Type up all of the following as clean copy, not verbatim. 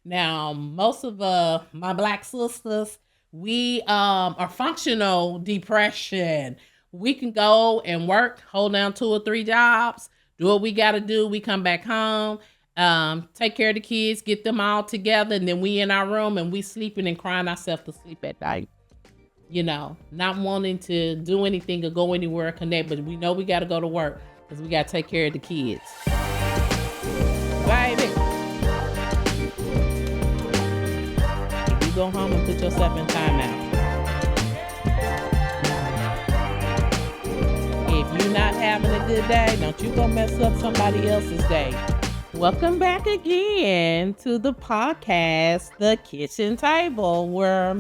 Now, most of my Black sisters, we are functional depression. We can go and work, hold down 2 or 3 jobs, do what we got to do. We come back home, take care of the kids, get them all together, and then we in our room and we sleeping and crying ourselves to sleep at night. Not wanting to do anything or go anywhere or connect, but we know we got to go to work because we got to take care of the kids. Baby, if you go home and put yourself in timeout. If you're not having a good day, don't you go mess up somebody else's day. Welcome back again to the podcast, The Kitchen Table, where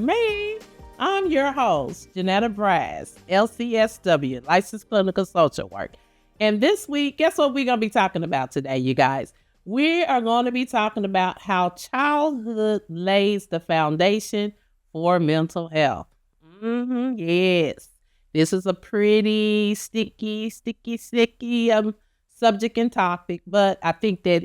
I'm your host, Jannetta Brass, LCSW, Licensed Clinical Social Work. And this week, guess what we're going to be talking about today, you guys? We are going to be talking about how childhood lays the foundation for mental health. Yes. This is a pretty sticky subject and topic, but I think that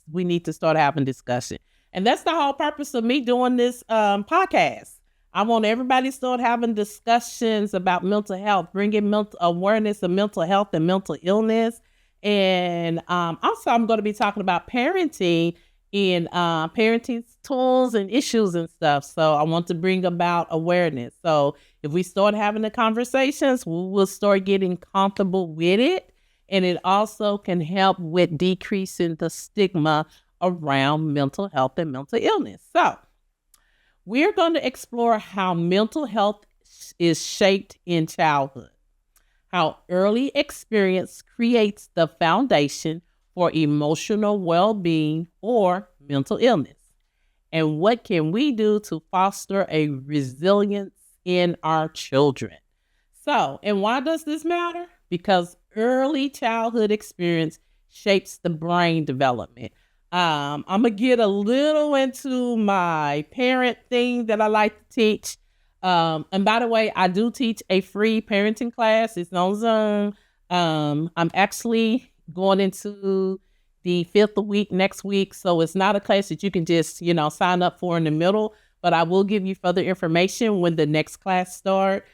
we need to start having discussion. And that's the whole purpose of me doing this podcast. I want everybody to start having discussions about mental health, bringing awareness of mental health and mental illness. And also I'm going to be talking about parenting and parenting tools and issues and stuff. So I want to bring about awareness. So if we start having the conversations, we will start getting comfortable with it. And it also can help with decreasing the stigma around mental health and mental illness. So we're going to explore how mental health is shaped in childhood, how early experience creates the foundation for emotional well-being or mental illness, and what can we do to foster a resilience in our children. So, and why does this matter? Because early childhood experience shapes the brain development. I'm going to get a little into my parent thing that I like to teach. And by the way, I do teach a free parenting class. It's on Zoom. I'm actually going into the 5th week next week. So it's not a class that you can just, sign up for in the middle, but I will give you further information when the next class starts,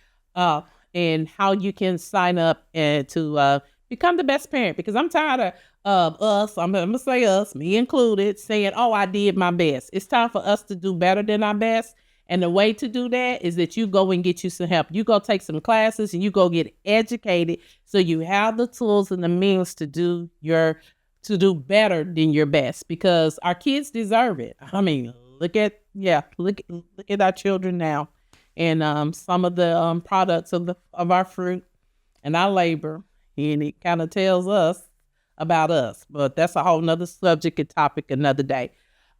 and how you can sign up and to become the best parent, because I'm tired of us, I'm going to say us, me included, saying, oh, I did my best. It's time for us to do better than our best. And the way to do that is that you go and get you some help. You go take some classes and you go get educated so you have the tools and the means to do better than your best, because our kids deserve it. I mean, look at our children now, and some of the products of our fruit and our labor, and it kind of tells us about us, but that's a whole nother subject and topic another day.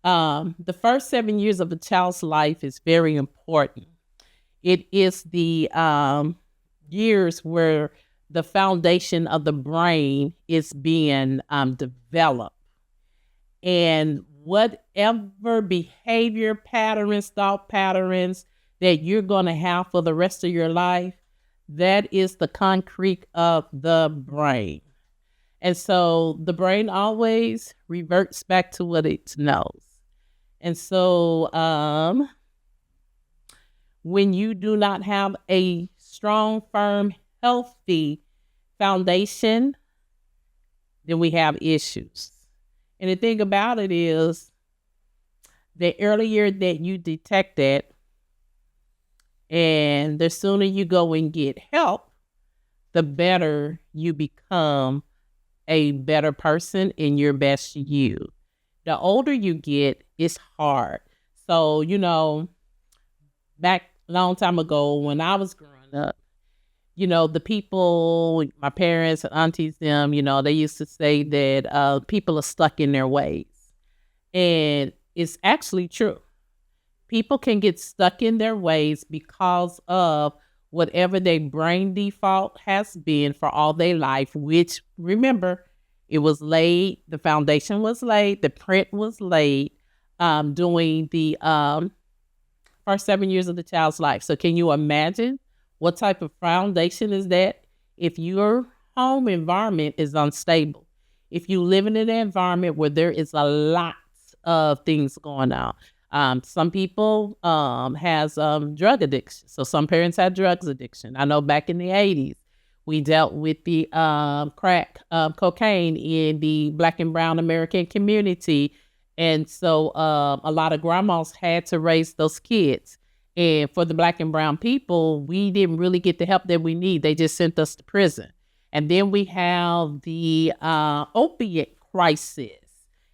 The first 7 years of a child's life is very important. It is the years where the foundation of the brain is being developed, and whatever behavior patterns, thought patterns that you're going to have for the rest of your life, that is the concrete of the brain. And so the brain always reverts back to what it knows. And so when you do not have a strong, firm, healthy foundation, then we have issues. And the thing about it is, the earlier that you detect that, and the sooner you go and get help, the better you become a better person in your best you. The older you get, it's hard. So, back a long time ago when I was growing up, the people, my parents, aunties, them, they used to say that people are stuck in their ways. And it's actually true. People can get stuck in their ways because of whatever their brain default has been for all their life, which, remember, it was laid, the foundation was laid, the print was laid during the first 7 years of the child's life. So can you imagine what type of foundation is that if your home environment is unstable? If you live in an environment where there is a lot of things going on. Some people has drug addiction. So some parents had drugs addiction. I know back in the 80s, we dealt with the crack cocaine in the Black and brown American community. And so a lot of grandmas had to raise those kids. And for the Black and brown people, we didn't really get the help that we need. They just sent us to prison. And then we have the opiate crisis.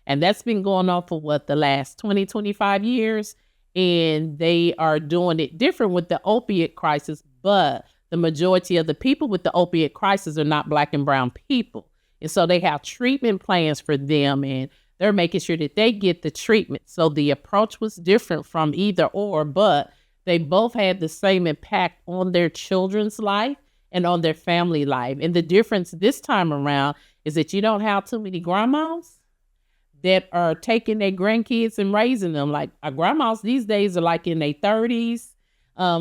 And that's been going on for the last 20, 25 years. And they are doing it different with the opiate crisis. But the majority of the people with the opiate crisis are not Black and brown people. And so they have treatment plans for them, and they're making sure that they get the treatment. So the approach was different from either or, but they both had the same impact on their children's life and on their family life. And the difference this time around is that you don't have too many grandmas that are taking their grandkids and raising them. Like our grandmas these days are like in their 30s,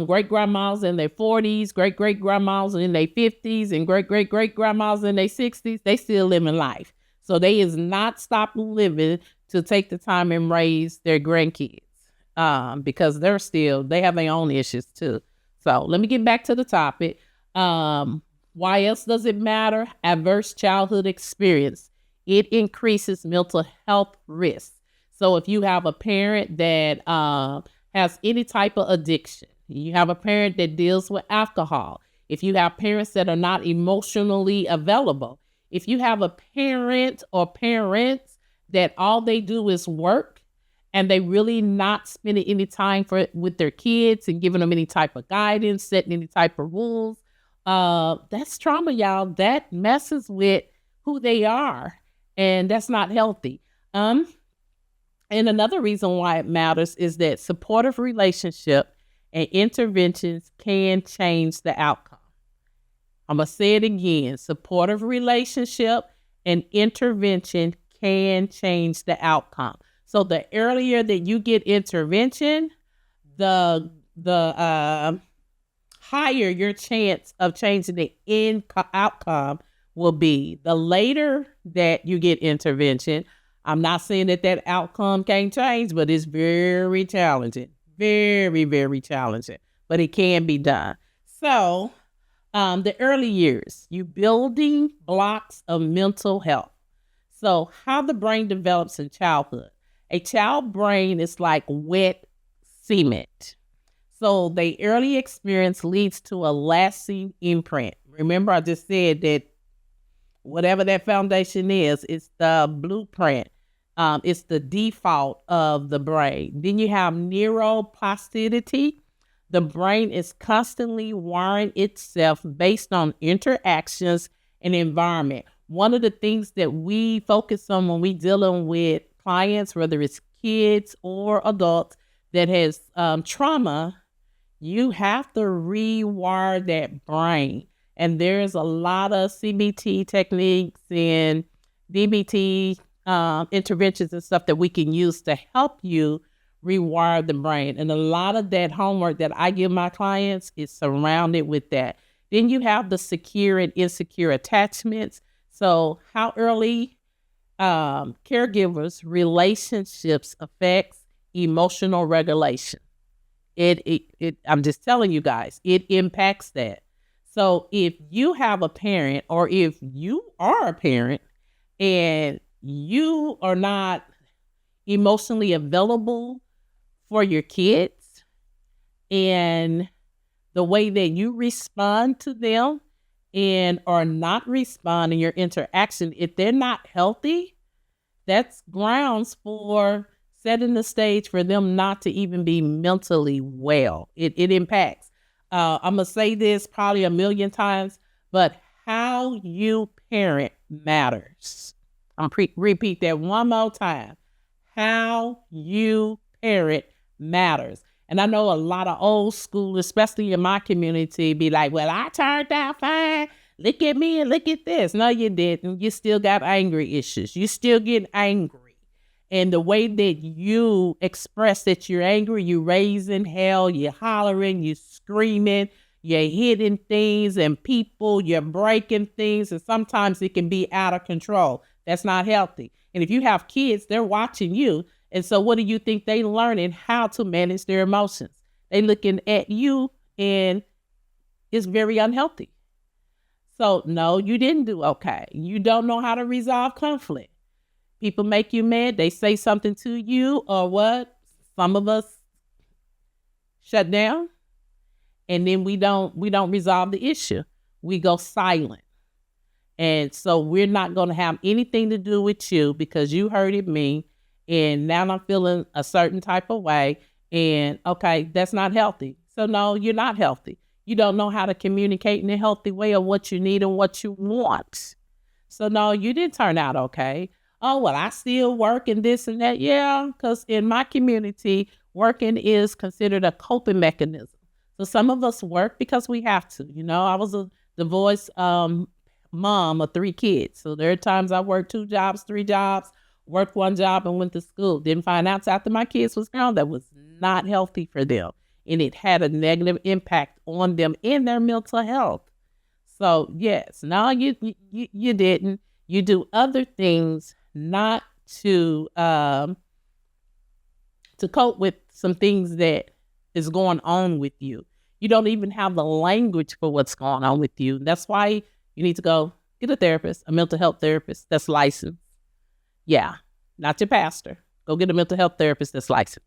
great-grandmas in their 40s, great-great-grandmas in their 50s, and great-great-great-grandmas in their 60s. They still living life. So they is not stopping living to take the time and raise their grandkids because they have their own issues too. So let me get back to the topic. Why else does it matter? Adverse childhood experience. It increases mental health risks. So if you have a parent that has any type of addiction, you have a parent that deals with alcohol, if you have parents that are not emotionally available, if you have a parent or parents that all they do is work and they really not spending any time with their kids and giving them any type of guidance, setting any type of rules, that's trauma, y'all. That messes with who they are, and that's not healthy. And another reason why it matters is that supportive relationship and interventions can change the outcome. I'm going to say it again. Supportive relationship and intervention can change the outcome. So the earlier that you get intervention, the higher your chance of changing the outcome will be. The later that you get intervention, I'm not saying that outcome can't change, but it's very challenging. Very, very challenging. But it can be done. So the early years, you building blocks of mental health. So how the brain develops in childhood. A child brain is like wet cement. So the early experience leads to a lasting imprint. Remember, I just said that whatever that foundation is, it's the blueprint. It's the default of the brain. Then you have neuroplasticity. The brain is constantly wiring itself based on interactions and environment. One of the things that we focus on when we dealing with clients, whether it's kids or adults that has trauma, you have to rewire that brain. And there's a lot of CBT techniques and DBT interventions and stuff that we can use to help you rewire the brain. And a lot of that homework that I give my clients is surrounded with that. Then you have the secure and insecure attachments. So how early caregivers' relationships affects emotional regulation. I'm just telling you guys, it impacts that. So if you have a parent, or if you are a parent and you are not emotionally available for your kids, and the way that you respond to them and are not responding, your interaction, if they're not healthy, that's grounds for setting the stage for them not to even be mentally well. It impacts. I'm going to say this probably a million times, but how you parent matters. I'm repeat that one more time. How you parent matters. And I know a lot of old school, especially in my community, be like, well, I turned out fine. Look at me and look at this. No, you didn't. You still got angry issues. You still get angry. And the way that you express that you're angry, you're raising hell, you're hollering, you're screaming, you're hitting things and people, you're breaking things. And sometimes it can be out of control. That's not healthy. And if you have kids, they're watching you. And so what do you think they learning how to manage their emotions? They looking at you and it's very unhealthy. So no, you didn't do okay. You don't know how to resolve conflict. People make you mad. They say something to you or what? Some of us shut down and then we don't resolve the issue. We go silent. And so we're not going to have anything to do with you because you hurted me. And now I'm feeling a certain type of way. And okay, that's not healthy. So no, you're not healthy. You don't know how to communicate in a healthy way of what you need and what you want. So no, you didn't turn out okay. Oh, well, I still work and this and that. Yeah, because in my community, working is considered a coping mechanism. So some of us work because we have to. You know, I was a divorced mom of 3 kids. So there are times I worked 2 jobs, 3 jobs, worked 1 job and went to school. Didn't find out after my kids was gone that was not healthy for them. And it had a negative impact on them in their mental health. So yes, no, you didn't. You do other things not to cope with some things that is going on with you. You don't even have the language for what's going on with you. That's why you need to go get a therapist, a mental health therapist that's licensed. Yeah, not your pastor. Go get a mental health therapist that's licensed.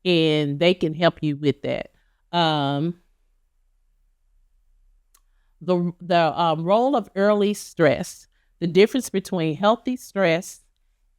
And they can help you with that. The role of early stress, the difference between healthy stress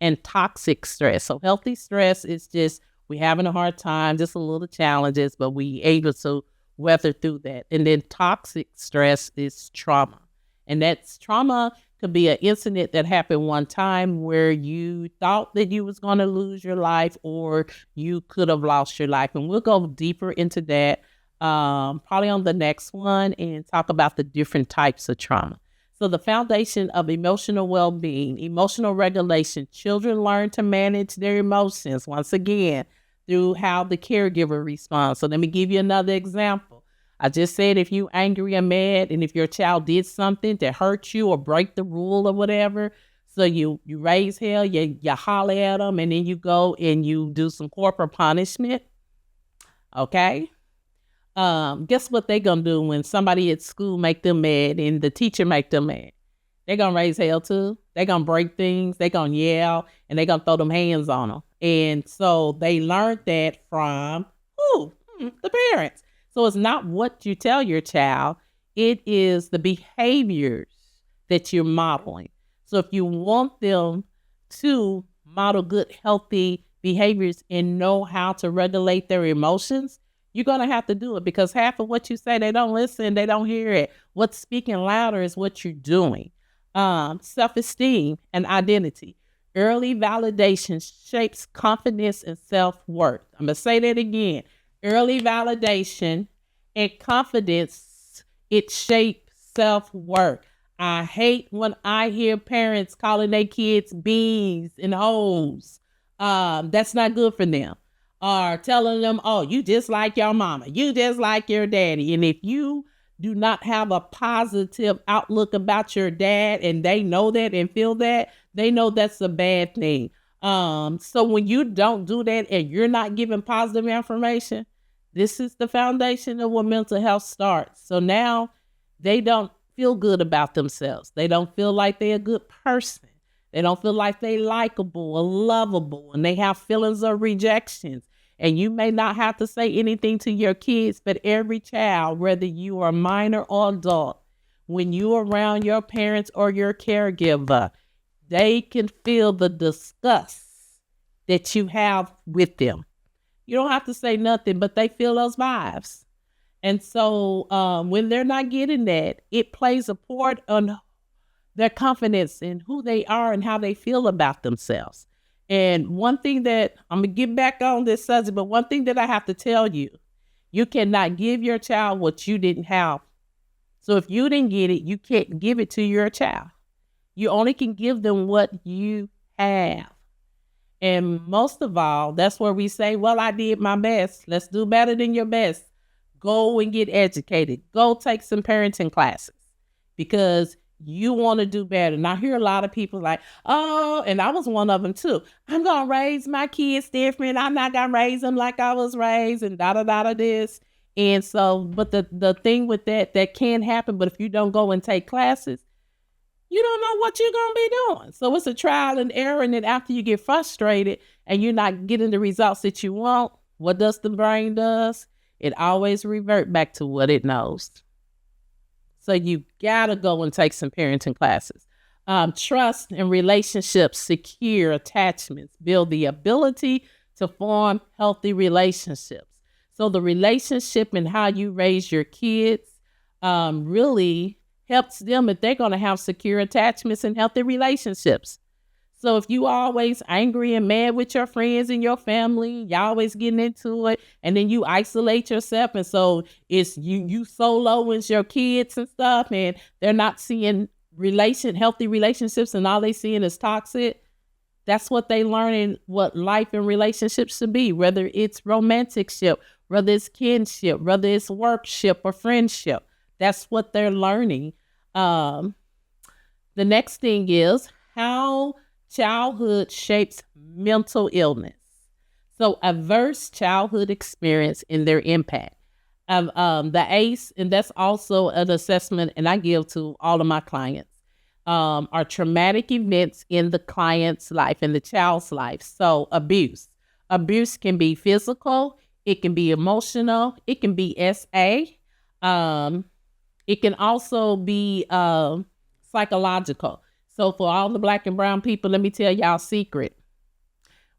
and toxic stress. So healthy stress is just we having a hard time, just a little challenges, but we able to weather through that. And then toxic stress is trauma. And that's trauma could be an incident that happened one time where you thought that you was going to lose your life or you could have lost your life. And we'll go deeper into that probably on the next one and talk about the different types of trauma. So the foundation of emotional well-being, emotional regulation, children learn to manage their emotions, once again, through how the caregiver responds. So let me give you another example. I just said if you angry or mad and if your child did something to hurt you or break the rule or whatever, so you raise hell, you holler at them and then you go and you do some corporal punishment, okay? Guess what they gonna do when somebody at school make them mad and the teacher make them mad? They gonna raise hell too. They gonna break things. They gonna yell and they gonna throw them hands on them. And so they learned that from the parents. So it's not what you tell your child. It is the behaviors that you're modeling. So if you want them to model good, healthy behaviors and know how to regulate their emotions, you're going to have to do it because half of what you say, they don't listen, they don't hear it. What's speaking louder is what you're doing. Self-esteem and identity. Early validation shapes confidence and self-worth. I'm going to say that again. Early validation and confidence, it shapes self-worth. I hate when I hear parents calling their kids bees and hoes. That's not good for them. Or telling them, oh, you just like your mama. You just like your daddy. And if you do not have a positive outlook about your dad and they know that and feel that, they know that's a bad thing. So when you don't do that and you're not giving positive information, this is the foundation of where mental health starts. So now they don't feel good about themselves. They don't feel like they're a good person. They don't feel like they likable or lovable, and they have feelings of rejections. And you may not have to say anything to your kids, but every child, whether you are minor or adult, when you're around your parents or your caregiver, they can feel the disgust that you have with them. You don't have to say nothing, but they feel those vibes. And so when they're not getting that, it plays a part on their confidence in who they are and how they feel about themselves. And one thing that I'm going to get back on this subject, but one thing that I have to tell you, you cannot give your child what you didn't have. So if you didn't get it, you can't give it to your child. You only can give them what you have. And most of all, that's where we say, well, I did my best. Let's do better than your best. Go and get educated. Go take some parenting classes because You want to do better. And I hear a lot of people like, oh, and I was one of them too. I'm going to raise my kids different. I'm not going to raise them like I was raised and da this. And so, but the thing with that can happen. But if you don't go and take classes, you don't know what you're going to be doing. So it's a trial and error. And then after you get frustrated and you're not getting the results that you want, what does the brain does? It always revert back to what it knows. So you got to go and take some parenting classes. Trust and relationships, secure attachments, build the ability to form healthy relationships. So the relationship and how you raise your kids really helps them if they're going to have secure attachments and healthy relationships. So if you always angry and mad with your friends and your family, y'all always getting into it, and then you isolate yourself, and so it's you solo with your kids and stuff, and they're not seeing healthy relationships, and all they seeing is toxic. That's what they learning what life and relationships should be, whether it's romanticship, whether it's kinship, whether it's workship or friendship. That's what they're learning. The next thing is how childhood shapes mental illness. So adverse childhood experience and their impact. The ACE, and that's also an assessment, and I give to all of my clients, are traumatic events in the client's life, in the child's life. So abuse. Abuse can be physical, it can be emotional, it can be SA. It can also be psychological. So for all the Black and brown people, let me tell y'all a secret.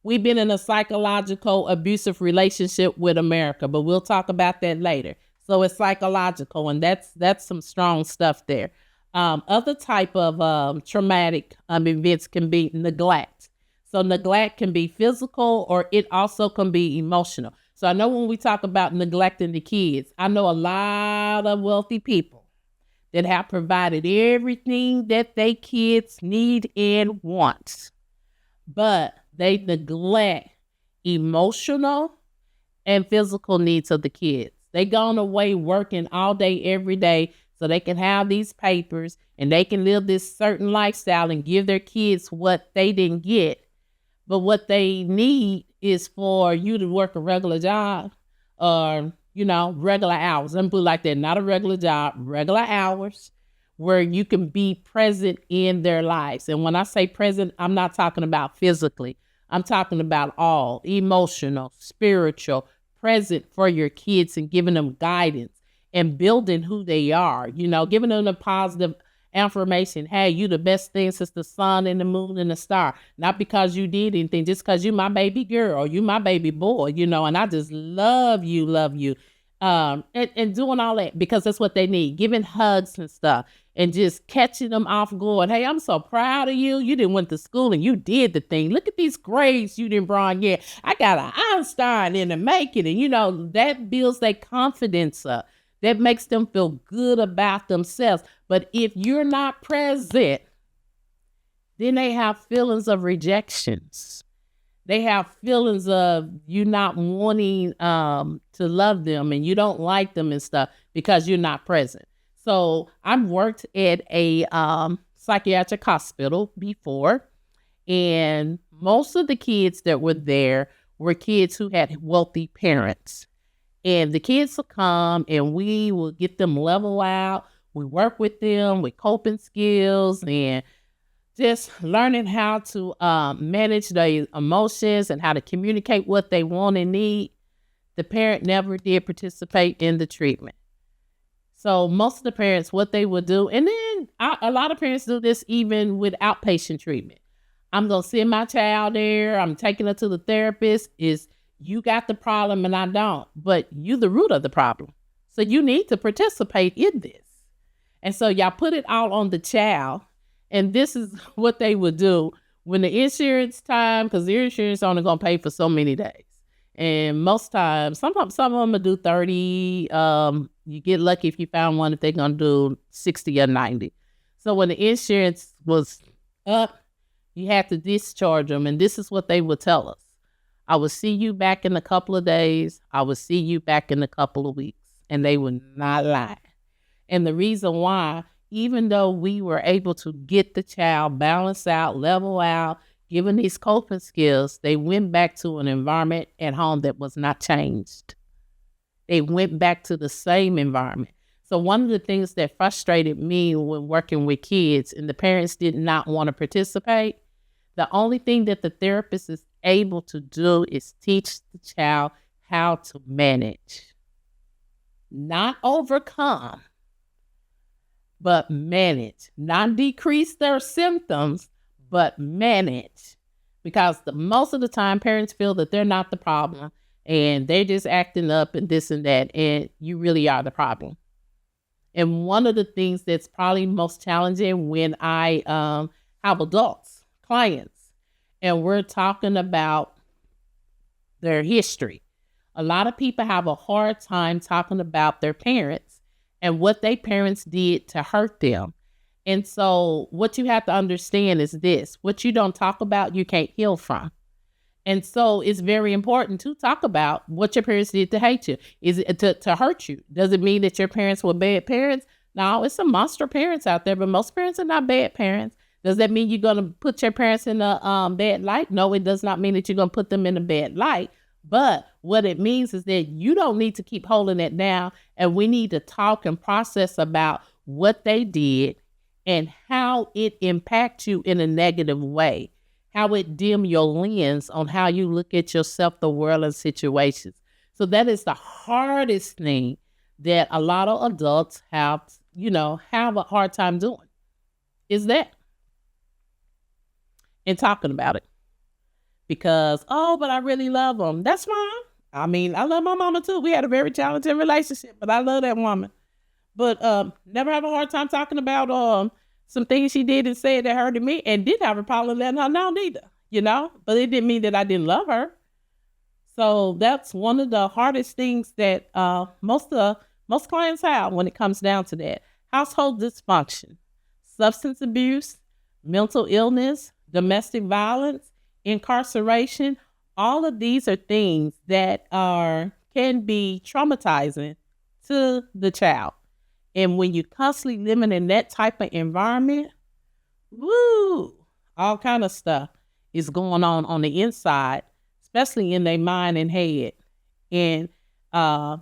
We've been in a psychological abusive relationship with America, but we'll talk about that later. So it's psychological, and that's some strong stuff there. Other type of traumatic events can be neglect. So neglect can be physical, or it also can be emotional. So I know when we talk about neglecting the kids, I know a lot of wealthy people that have provided everything that they kids need and want, but they neglect emotional and physical needs of the kids. They gone away working all day, every day, so they can have these papers and they can live this certain lifestyle and give their kids what they didn't get. But what they need is for you to work a regular job or regular hours. Let me put it like that. Not a regular job, regular hours where you can be present in their lives. And when I say present, I'm not talking about physically. I'm talking about all emotional, spiritual, present for your kids and giving them guidance and building who they are, giving them the positive affirmation. Hey, you the best thing since the sun and the moon and the star. Not because you did anything, just because you my baby girl or you my baby boy, and I just love you. And doing all that because that's what they need. Giving hugs and stuff and just catching them off guard. Hey, I'm so proud of you. You didn't went to school and you did the thing. Look at these grades you didn't bring yet. I got an Einstein in the making. And that builds their confidence up. That makes them feel good about themselves. But if you're not present, then they have feelings of rejections. They have feelings of you not wanting to love them and you don't like them and stuff because you're not present. So I've worked at a psychiatric hospital before, and most of the kids that were there were kids who had wealthy parents. And the kids will come and we will get them level out. We work with them with coping skills and just learning how to manage their emotions and how to communicate what they want and need. The parent never did participate in the treatment. So most of the parents, what they would do, and then a lot of parents do this even with outpatient treatment. I'm going to send my child there. I'm taking her to the therapist. Is you got the problem and I don't, but you the root of the problem. So you need to participate in this. And so y'all put it all on the child. And this is what they would do when the insurance time, because the insurance only going to pay for so many days. And most times, sometimes some of them will do 30. You get lucky if you found one if they're going to do 60 or 90. So when the insurance was up, you had to discharge them. And this is what they would tell us. I will see you back in a couple of days. I will see you back in a couple of weeks. And they would not lie. And the reason why even though we were able to get the child balance out, level out, given these coping skills, they went back to an environment at home that was not changed. They went back to the same environment. So one of the things that frustrated me when working with kids and the parents did not want to participate, the only thing that the therapist is able to do is teach the child how to manage. Not overcome, but manage. Not decrease their symptoms, but manage. Because most of the time, parents feel that they're not the problem and they're just acting up and this and that, and you really are the problem. And one of the things that's probably most challenging when I have adults, clients, and we're talking about their history. A lot of people have a hard time talking about their parents and what their parents did to hurt them. And so what you have to understand is this: what you don't talk about, you can't heal from. And so it's very important to talk about what your parents did to hate you. Is it to hurt you? Does it mean that your parents were bad parents? No, it's some monster parents out there, but most parents are not bad parents. Does that mean you're going to put your parents in a bad light? No, it does not mean that you're going to put them in a bad light. But what it means is that you don't need to keep holding it down, and we need to talk and process about what they did and how it impacts you in a negative way, how it dim your lens on how you look at yourself, the world, and situations. So that is the hardest thing that a lot of adults have a hard time doing, is that, and talking about it. Because, but I really love them. That's fine. I mean, I love my mama too. We had a very challenging relationship, but I love that woman. But never have a hard time talking about some things she did and said that hurted me, and did have a problem letting her know neither, But it didn't mean that I didn't love her. So that's one of the hardest things that most clients have when it comes down to that. Household dysfunction, substance abuse, mental illness, domestic violence, incarceration. All of these are things that can be traumatizing to the child. And when you're constantly living in that type of environment, all kind of stuff is going on the inside, especially in their mind and head. And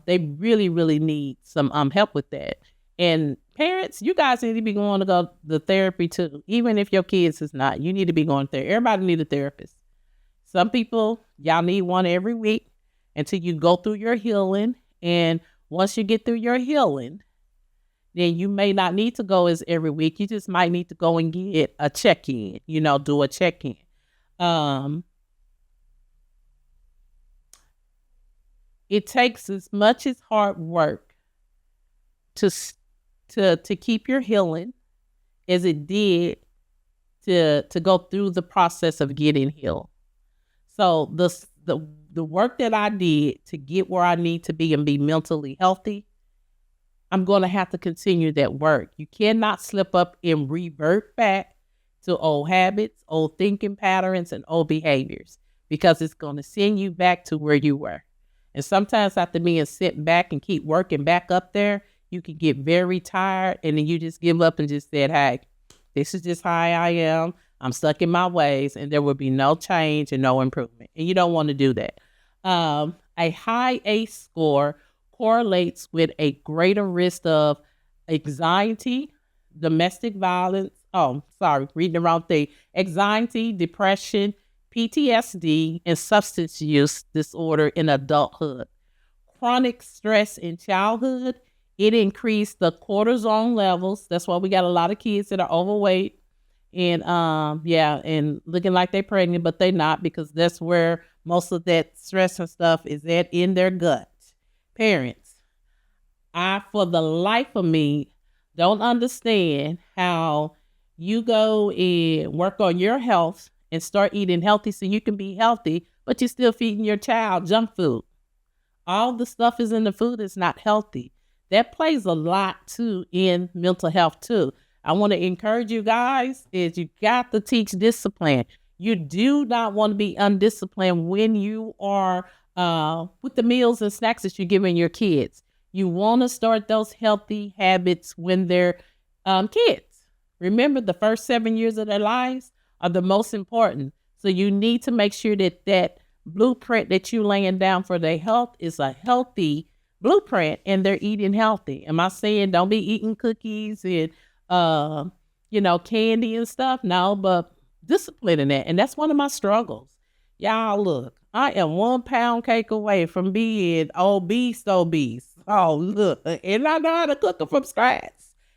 they really, really need some help with that. And parents, you guys need to be going to go to therapy too. Even if your kids is not, you need to be going to therapy. Everybody need a therapist. Some people, y'all need one every week until you go through your healing. And once you get through your healing, then you may not need to go as every week. You just might need to go and get a check-in, do a check-in. It takes as much as hard work to keep your healing as it did to go through the process of getting healed. So the work that I did to get where I need to be and be mentally healthy, I'm going to have to continue that work. You cannot slip up and revert back to old habits, old thinking patterns, and old behaviors, because it's going to send you back to where you were. And sometimes after being sent back and keep working back up there, you can get very tired, and then you just give up and just said, hey, this is just how I am. I'm stuck in my ways, and there will be no change and no improvement. And you don't want to do that. A high ACE score correlates with a greater risk of anxiety, domestic violence. Reading the wrong thing. Anxiety, depression, PTSD, and substance use disorder in adulthood. Chronic stress in childhood. It increased the cortisol levels. That's why we got a lot of kids that are overweight and and looking like they're pregnant, but they're not, because that's where most of that stress and stuff is in their guts. Parents, I, for the life of me, don't understand how you go and work on your health and start eating healthy so you can be healthy, but you're still feeding your child junk food. All the stuff is in the food is not healthy. That plays a lot too in mental health too. I want to encourage you guys is you got to teach discipline. You do not want to be undisciplined when you are with the meals and snacks that you're giving your kids. You want to start those healthy habits when they're Kids, remember the first 7 years of their lives are the most important. So you need to make sure that that blueprint that you laying down for their health is a healthy blueprint and they're eating healthy. Am I saying don't be eating cookies and, candy and stuff? No, but discipline in that. And that's one of my struggles. Y'all, look, I am 1 pound cake away from being obese. Oh, look, and I know how to cook them from scratch.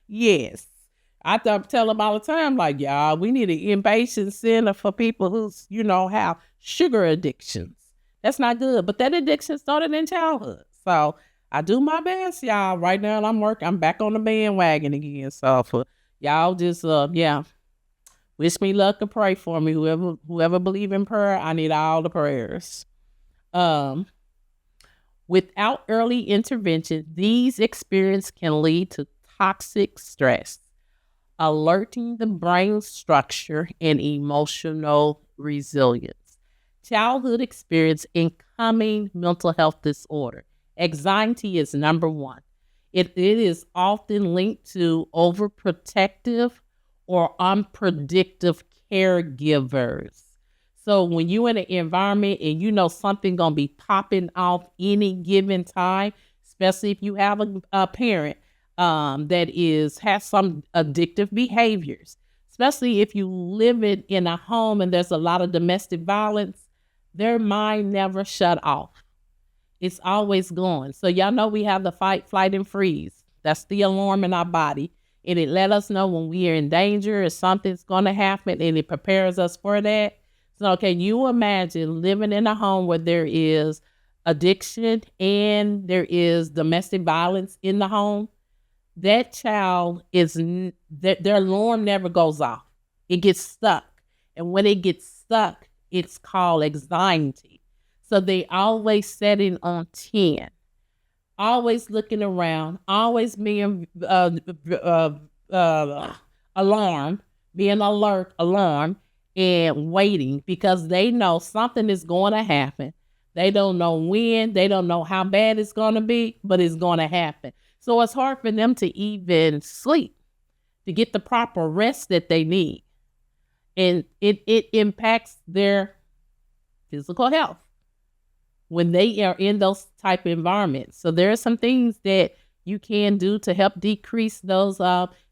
Yes. Tell them all the time, like, y'all, we need an inpatient center for people who's, have sugar addictions. That's not good. But that addiction started in childhood. So I do my best, y'all. Right now I'm back on the bandwagon again. So for y'all just, wish me luck and pray for me. Whoever believe in prayer, I need all the prayers. Without intervention, these experiences can lead to toxic stress, alerting the brain structure and emotional resilience. Childhood experience incoming mental health disorder. Anxiety is number one. It is often linked to overprotective or unpredictable caregivers. So when you're in an environment and something going to be popping off any given time, especially if you have a parent that has some addictive behaviors, especially if you live in a home and there's a lot of domestic violence, their mind never shut off. It's always going. So y'all know we have the fight, flight, and freeze. That's the alarm in our body. And it let us know when we are in danger or something's going to happen, and it prepares us for that. So can you imagine living in a home where there is addiction and there is domestic violence in the home? That child their alarm never goes off. It gets stuck. And when it gets stuck, it's called anxiety. So they always setting on 10, always looking around, always being alarmed, being alert, alarmed, and waiting because they know something is going to happen. They don't know when, they don't know how bad it's going to be, but it's going to happen. So it's hard for them to even sleep, to get the proper rest that they need. And it impacts their physical health when they are in those type of environments. So there are some things that you can do to help decrease those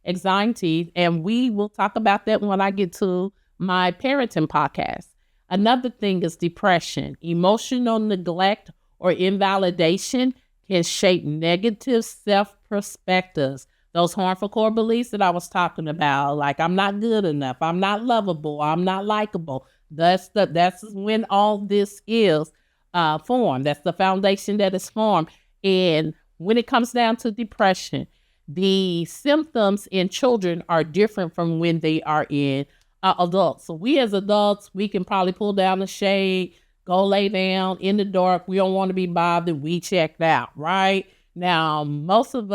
anxiety. And we will talk about that when I get to my parenting podcast. Another thing is depression. Emotional neglect or invalidation can shape negative self-perspectives. Those harmful core beliefs that I was talking about, like I'm not good enough, I'm not lovable, I'm not likable. That's when all this is formed. That's the foundation that is formed. And when it comes down to depression, the symptoms in children are different from when they are in adults. So we as adults, we can probably pull down the shade, go lay down in the dark. We don't want to be bothered. We checked out, right? Now, most of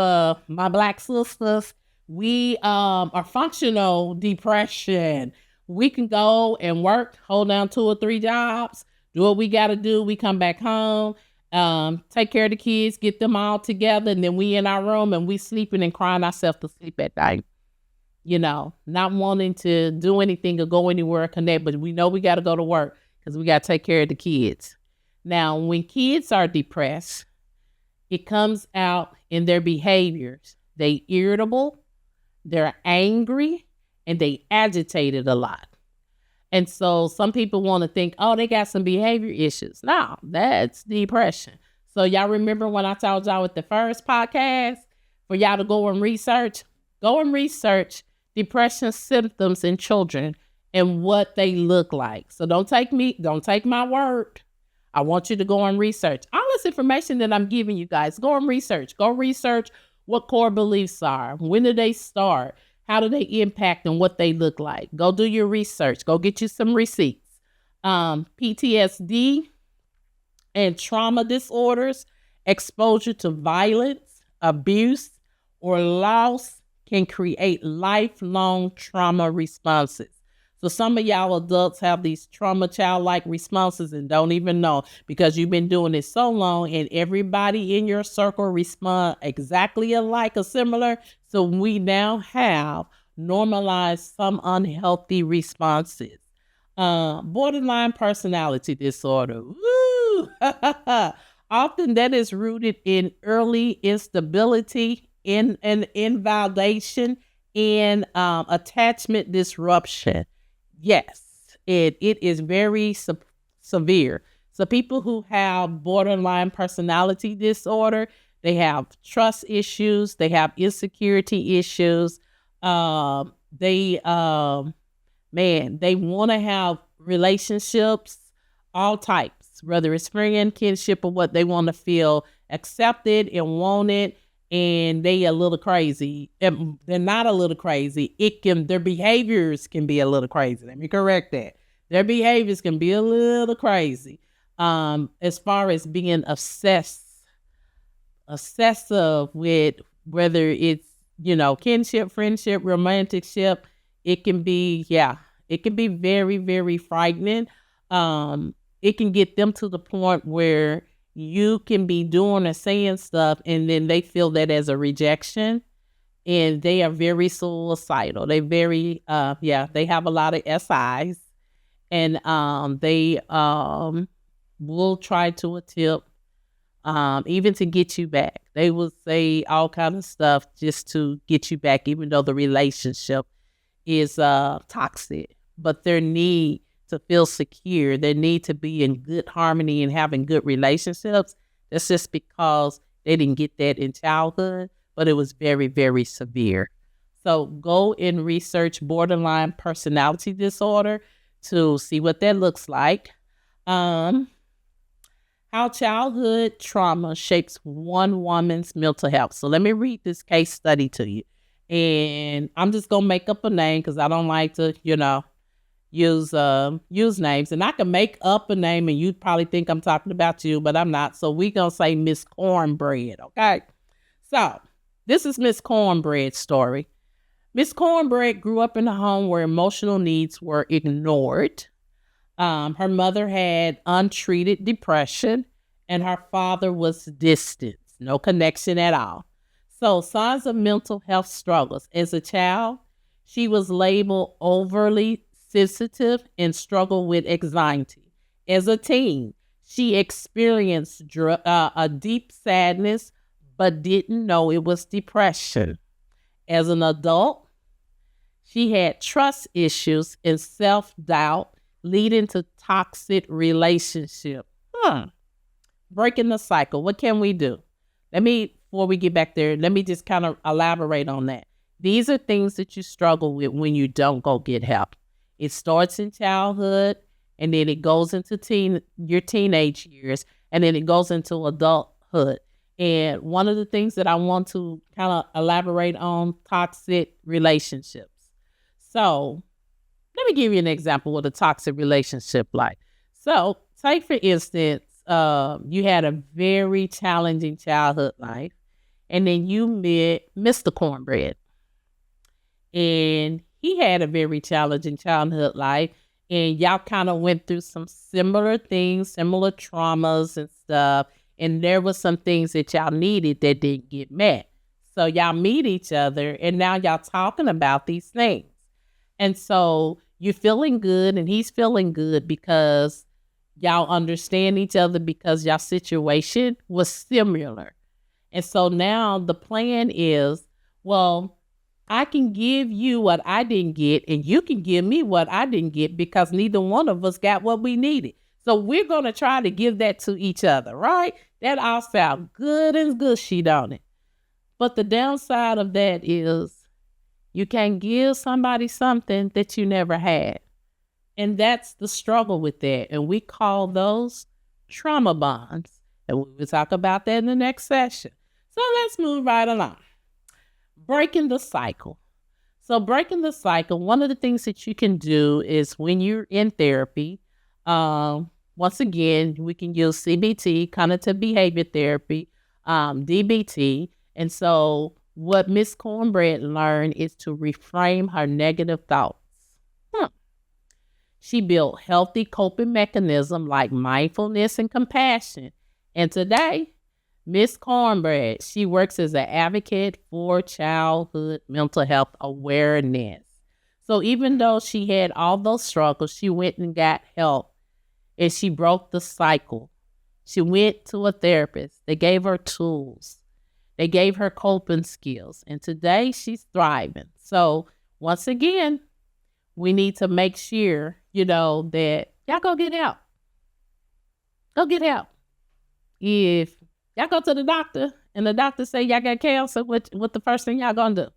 my Black sisters, we are functional depression. We can go and work, hold down 2 or 3 jobs, do what we got to do. We come back home, take care of the kids, get them all together, and then we in our room and we sleeping and crying ourselves to sleep at night. Not wanting to do anything or go anywhere or connect, but we know we got to go to work because we got to take care of the kids. Now, when kids are depressed, it comes out in their behaviors. They irritable, they're angry, and they agitated a lot. And so some people want to think, oh, they got some behavior issues. No, that's depression. So y'all remember when I told y'all with the first podcast for y'all to go and research depression symptoms in children and what they look like. So don't take my word. I want you to go and research all this information that I'm giving you guys. Go and research. Go research what core beliefs are. When do they start? How do they impact and what they look like? Go do your research. Go get you some receipts. PTSD and trauma disorders, exposure to violence, abuse, or loss can create lifelong trauma responses. So some of y'all adults have these trauma childlike responses and don't even know because you've been doing it so long and everybody in your circle respond exactly alike or similar. So we now have normalized some unhealthy responses. Borderline personality disorder. Woo! Often that is rooted in early instability, in invalidation, and attachment disruption. Yes, it is very severe. So people who have borderline personality disorder, they have trust issues, they have insecurity issues. They man, they want to have relationships, all types, whether it's friend, kinship, or what they want to feel accepted and wanted. And they a little crazy. They're not a little crazy. Their behaviors can be a little crazy. Let me correct that. Their behaviors can be a little crazy. As far as being obsessive with whether it's, kinship, friendship, romanticship, it can be very, very frightening. It can get them to the point where you can be doing or saying stuff and then they feel that as a rejection and they are very suicidal. They they have a lot of SIs and they will try to attempt even to get you back. They will say all kind of stuff just to get you back, even though the relationship is toxic. But their need to feel secure, their need to be in good harmony and having good relationships, that's just because they didn't get that in childhood, but it was very, very severe. So go and research borderline personality disorder to see what that looks like. How childhood trauma shapes one woman's mental health. So let me read this case study to you. And I'm just going to make up a name because I don't like to, use names. And I can make up a name and you'd probably think I'm talking about you, but I'm not. So we're going to say Miss Cornbread, okay? So this is Miss Cornbread's story. Miss Cornbread grew up in a home where emotional needs were ignored. Her mother had untreated depression and her father was distant, no connection at all. So signs of mental health struggles. As a child, she was labeled overly sensitive and struggled with anxiety. As a teen, she experienced a deep sadness but didn't know it was depression. As an adult, she had trust issues and self-doubt leading to toxic relationship. Breaking the cycle. What can we do? Before we get back there, let me just kind of elaborate on that. These are things that you struggle with when you don't go get help. It starts in childhood, and then it goes into your teenage years, and then it goes into adulthood. And one of the things that I want to kind of elaborate on, toxic relationships. So let me give you an example what a toxic relationship like. So take, for instance, you had a very challenging childhood life, and then you met Mr. Cornbread. And he had a very challenging childhood life, and y'all kind of went through some similar things, similar traumas and stuff, and there was some things that y'all needed that didn't get met. So y'all meet each other, and now y'all talking about these things. And so you're feeling good, and he's feeling good because y'all understand each other because y'all situation was similar. And so now the plan is, well, I can give you what I didn't get, and you can give me what I didn't get because neither one of us got what we needed. So we're going to try to give that to each other, right? That all sounds good and gushy, don't it? But the downside of that is you can't give somebody something that you never had. And that's the struggle with that. And we call those trauma bonds. And we will talk about that in the next session. So let's move right along. Breaking the cycle. So breaking the cycle, one of the things that you can do is when you're in therapy, once again, we can use CBT, cognitive behavior therapy, DBT. And so what Miss Cornbread learned is to reframe her negative thoughts. She built healthy coping mechanisms like mindfulness and compassion. And today, Miss Cornbread, she works as an advocate for childhood mental health awareness. So even though she had all those struggles, she went and got help and she broke the cycle. She went to a therapist. They gave her tools. They gave her coping skills. And today she's thriving. So once again, we need to make sure, that y'all go get help. Go get help. If y'all go to the doctor and the doctor say y'all got cancer, what the first thing y'all gonna do?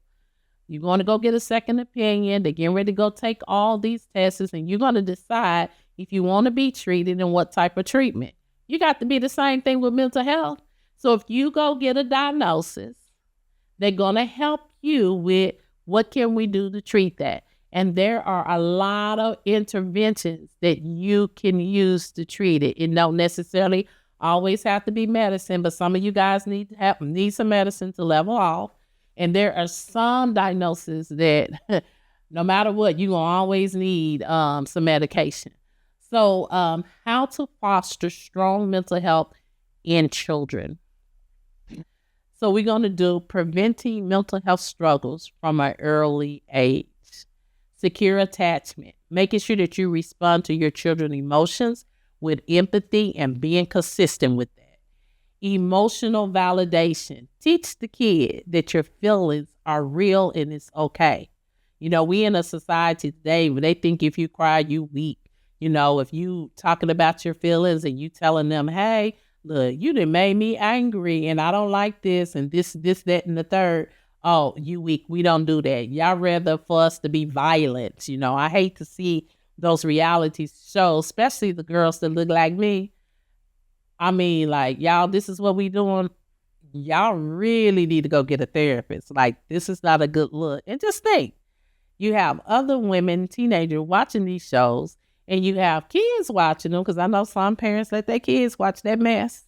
You're going to go get a second opinion. They're getting ready to go take all these tests, and you're going to decide if you want to be treated and what type of treatment. You got to be the same thing with mental health. So if you go get a diagnosis, they're going to help you with what can we do to treat that. And there are a lot of interventions that you can use to treat it. It don't necessarily always have to be medicine, but some of you guys need some medicine to level off. And there are some diagnoses that no matter what, you're going to always need some medication. So how to foster strong mental health in children. So we're going to do preventing mental health struggles from an early age. Secure attachment, making sure that you respond to your children's emotions with empathy and being consistent with that. Emotional validation. Teach the kid that your feelings are real and it's okay. We in a society today where they think if you cry, you weak. If you talking about your feelings and you telling them, hey, look, you done made me angry and I don't like this and this, that, and the third. Oh, you weak. We don't do that. Y'all rather for us to be violent. I hate to see those reality shows, especially the girls that look like me. I mean, like, y'all, this is what we doing. Y'all really need to go get a therapist. Like, this is not a good look. And just think, you have other women, teenagers watching these shows, and you have kids watching them, because I know some parents let their kids watch that mess.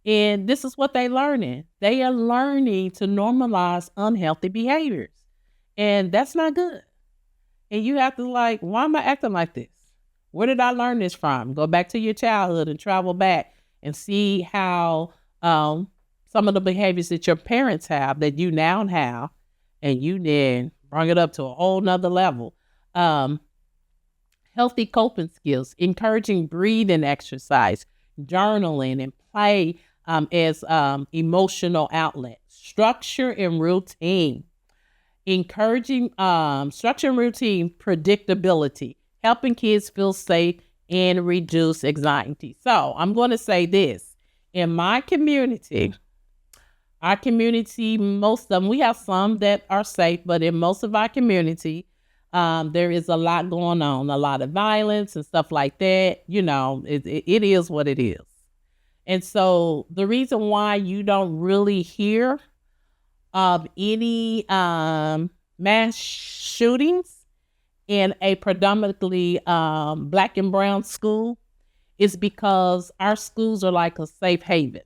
And this is what they're learning. They are learning to normalize unhealthy behaviors. And that's not good. And you have to why am I acting like this? Where did I learn this from? Go back to your childhood and travel back and see how some of the behaviors that your parents have that you now have, and you then bring it up to a whole nother level. Healthy coping skills, encouraging breathing exercise, journaling, and play as emotional outlets. Structure and routine. Encouraging structure and routine, predictability, helping kids feel safe and reduce anxiety. So I'm going to say this. In my community, our community, most of them, we have some that are safe, but in most of our community, there is a lot going on, a lot of violence and stuff like that. It is what it is. And so the reason why you don't really hear of any mass shootings in a predominantly Black and brown school is because our schools are like a safe haven.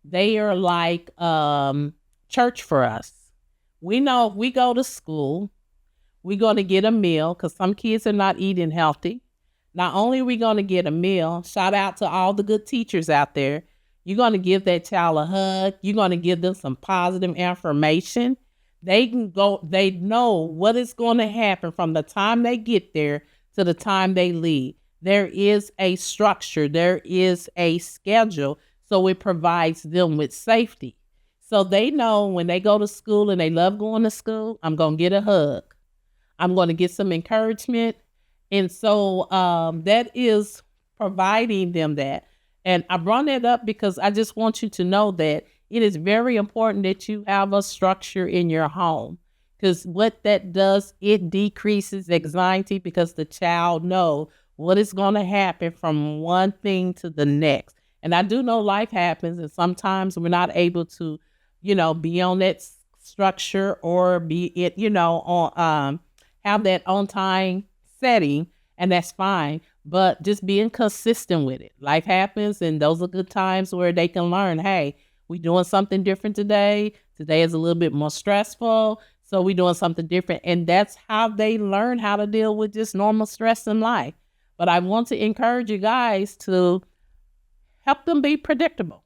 They are like church for us. We know if we go to school, we're going to get a meal, because some kids are not eating healthy. Not only are we going to get a meal, shout out to all the good teachers out there. You're going to give that child a hug. You're going to give them some positive information. They know what is going to happen from the time they get there to the time they leave. There is a structure. There is a schedule. So it provides them with safety. So they know when they go to school and they love going to school, I'm going to get a hug. I'm going to get some encouragement. And so that is providing them that. And I brought that up because I just want you to know that it is very important that you have a structure in your home, because what that does, it decreases anxiety, because the child knows what is going to happen from one thing to the next. And I do know life happens, and sometimes we're not able to, be on that structure or be it, on have that on time setting, and that's fine. But just being consistent with it. Life happens, and those are good times where they can learn, hey, we're doing something different today. Today is a little bit more stressful, so we're doing something different. And that's how they learn how to deal with just normal stress in life. But I want to encourage you guys to help them be predictable.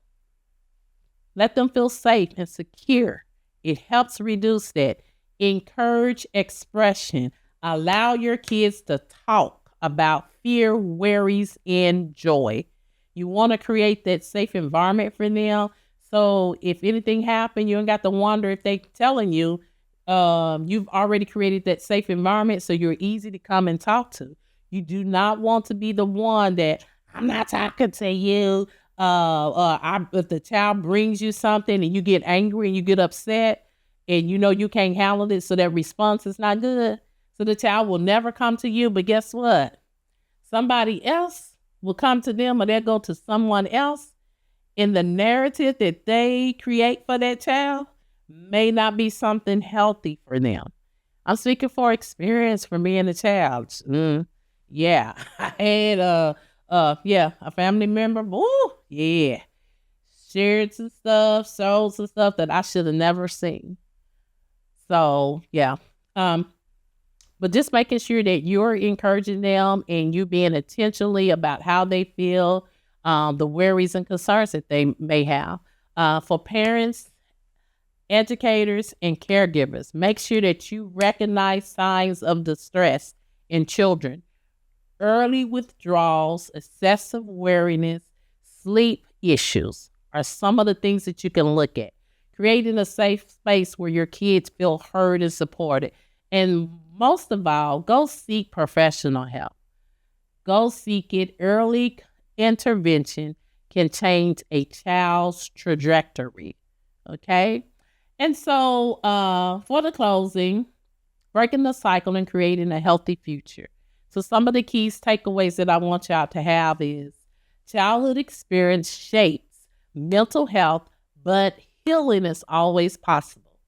Let them feel safe and secure. It helps reduce that. Encourage expression. Allow your kids to talk about fear, worries, and joy. You want to create that safe environment for them. So if anything happened, you ain't got to wonder if they telling you. You've already created that safe environment, so you're easy to come and talk to. You do not want to be the one that, I'm not talking to you. If the child brings you something and you get angry and you get upset and you know you can't handle it, so that response is not good. So the child will never come to you, but guess what? Somebody else will come to them, or they'll go to someone else, and the narrative that they create for that child may not be something healthy for them. I'm speaking for experience for me and the child. Yeah, I had a family member. Ooh, yeah, shared some stuff, showed some stuff that I should have never seen. So yeah, but just making sure that you're encouraging them and you being intentionally about how they feel, the worries and concerns that they may have. For parents, educators, and caregivers, make sure that you recognize signs of distress in children. Early withdrawals, excessive weariness, sleep issues are some of the things that you can look at. Creating a safe space where your kids feel heard and supported. And most of all, go seek professional help. Go seek it. Early intervention can change a child's trajectory. Okay? And so for the closing, breaking the cycle and creating a healthy future. So some of the key takeaways that I want y'all to have is childhood experience shapes mental health, but healing is always possible.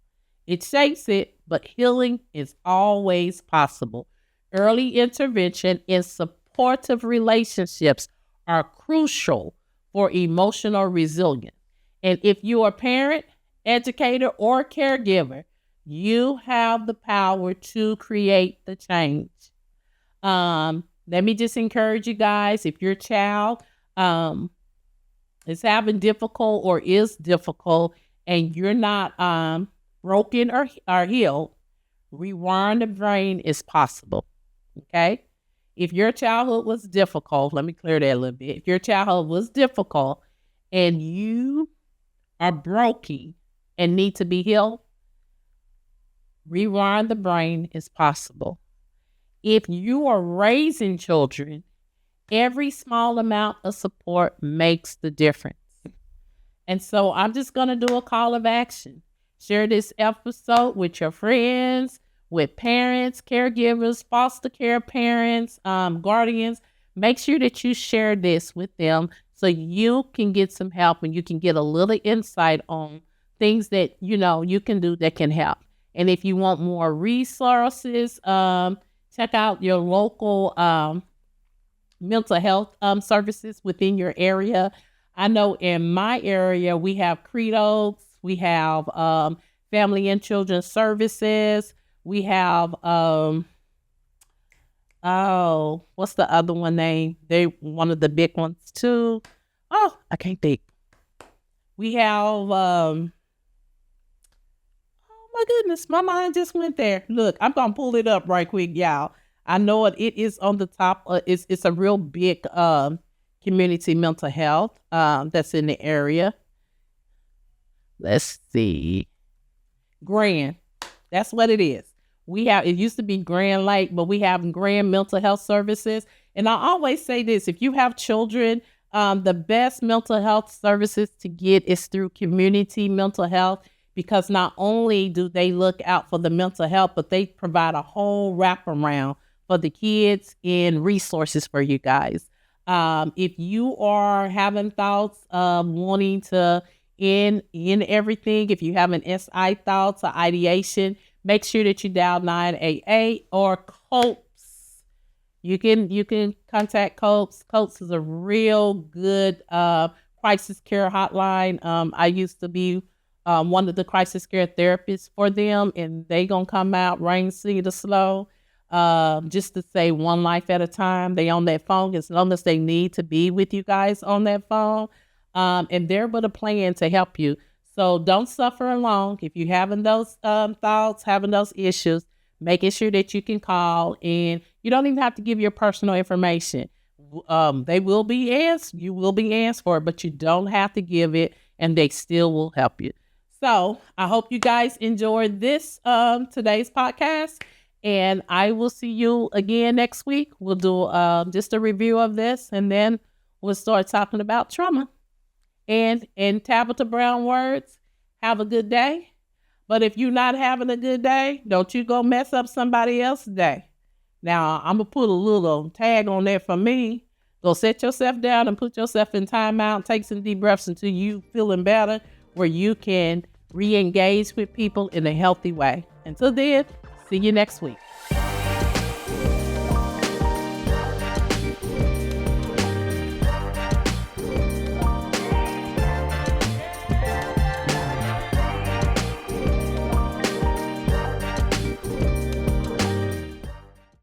It shapes it, but healing is always possible. Early intervention and supportive relationships are crucial for emotional resilience. And if you're a parent, educator, or caregiver, you have the power to create the change. Let me just encourage you guys, if your child is having difficult or is difficult and you're not broken or healed, rewiring the brain is possible. Okay? If your childhood was difficult, let me clear that a little bit. If your childhood was difficult and you are broken and need to be healed, rewiring the brain is possible. If you are raising children, every small amount of support makes the difference. And so I'm just going to do a call of action. Share this episode with your friends, with parents, caregivers, foster care parents, guardians. Make sure that you share this with them so you can get some help and you can get a little insight on things that, you can do that can help. And if you want more resources, check out your local mental health services within your area. I know in my area, we have Credos, we have Family and Children's Services, we have, what's the other one name? They one of the big ones too. Oh, I can't think. We have, oh my goodness, my mind just went there. Look, I'm going to pull it up right quick, y'all. I know it is on the top. It's a real big community mental health that's in the area. Let's see. Grand. That's what it is. It used to be Grand Lake, but we have Grand Mental Health Services. And I always say this, if you have children, the best mental health services to get is through community mental health, because not only do they look out for the mental health, but they provide a whole wraparound for the kids and resources for you guys. If you are having thoughts of wanting to end everything, if you have an SI thoughts or ideation, make sure that you dial 988 or COPES. You can contact COPES. COPES is a real good crisis care hotline. I used to be one of the crisis care therapists for them, and they gonna come out rain, sleet, or slow. just to say one life at a time. They on that phone as long as they need to be with you guys on that phone. And they're with a plan to help you. So don't suffer alone. If you're having those thoughts, having those issues, making sure that you can call, and you don't even have to give your personal information. They will be asked, you will be asked for it, but you don't have to give it, and they still will help you. So I hope you guys enjoyed this today's podcast, and I will see you again next week. We'll do just a review of this, and then we'll start talking about trauma. And in Tabitha Brown words, have a good day. But if you're not having a good day, don't you go mess up somebody else's day. Now, I'm going to put a little tag on there for me. Go set yourself down and put yourself in timeout. Take some deep breaths until you feeling better, where you can re-engage with people in a healthy way. Until then, see you next week.